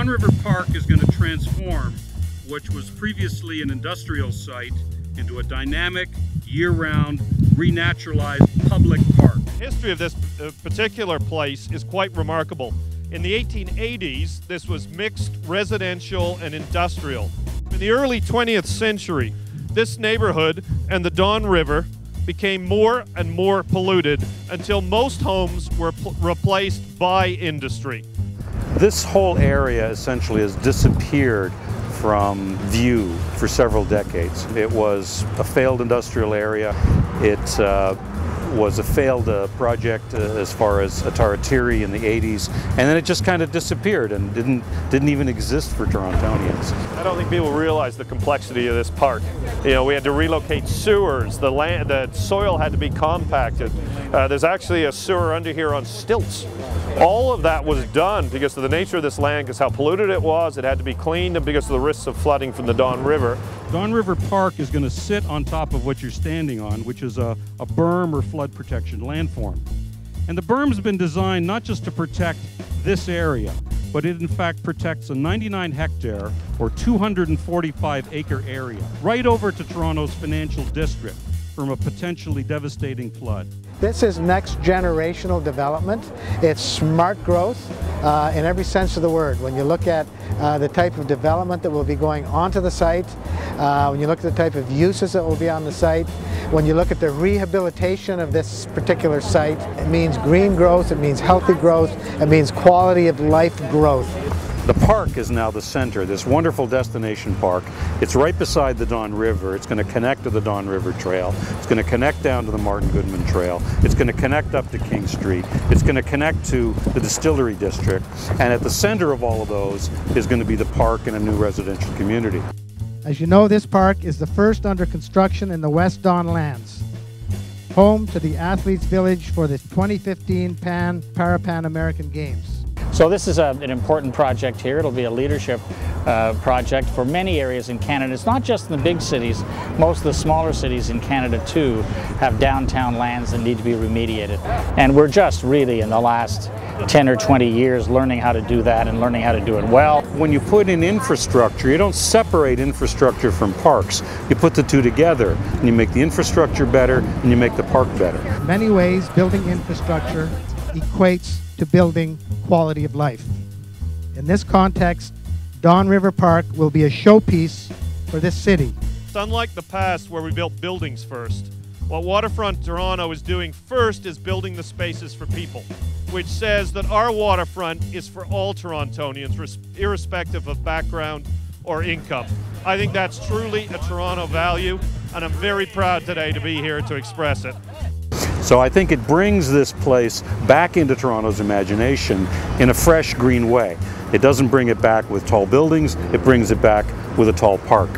Don River Park is going to transform which was previously an industrial site into a dynamic, year-round, renaturalized public park. The history of this particular place is quite remarkable. In the 1880s, this was mixed residential and industrial. In the early 20th century, this neighborhood and the Don River became more and more polluted until most homes were replaced by industry. This whole area essentially has disappeared from view for several decades. It was a failed industrial area. It was a failed project as far as Ataratiri in the 80s, and then it just kind of disappeared and didn't even exist for Torontonians. I don't think people realize the complexity of this park. You know, we had to relocate sewers, the soil had to be compacted. There's actually a sewer under here on stilts. All of that was done because of the nature of this land, because how polluted it was. It had to be cleaned, and because of the risks of flooding from the Don River. Don River Park is going to sit on top of what you're standing on, which is a berm or flood protection landform. And the berm's been designed not just to protect this area, but it in fact protects a 99 hectare or 245 acre area right over to Toronto's financial district from a potentially devastating flood. This is next generational development. It's smart growth in every sense of the word. When you look at the type of development that will be going onto the site, when you look at the type of uses that will be on the site, when you look at the rehabilitation of this particular site, it means green growth, it means healthy growth, it means quality of life growth. The park is now the center, this wonderful destination park. It's right beside the Don River. It's going to connect to the Don River Trail. It's going to connect down to the Martin Goodman Trail. It's going to connect up to King Street. It's going to connect to the Distillery District. And at the center of all of those is going to be the park and a new residential community. As you know, this park is the first under construction in the West Don lands, home to the Athletes Village for the 2015 Para-Pan American Games. So this is an important project here. It'll be a leadership project for many areas in Canada. It's not just in the big cities. Most of the smaller cities in Canada too have downtown lands that need to be remediated. And we're just really in the last 10 or 20 years learning how to do that and learning how to do it well. When you put in infrastructure, you don't separate infrastructure from parks. You put the two together and you make the infrastructure better and you make the park better. In many ways, building infrastructure equates to building quality of life. In this context, Don River Park will be a showpiece for this city. It's unlike the past where we built buildings first. What Waterfront Toronto is doing first is building the spaces for people, which says that our waterfront is for all Torontonians, irrespective of background or income. I think that's truly a Toronto value, and I'm very proud today to be here to express it. So I think it brings this place back into Toronto's imagination in a fresh, green way. It doesn't bring it back with tall buildings, it brings it back with a tall park.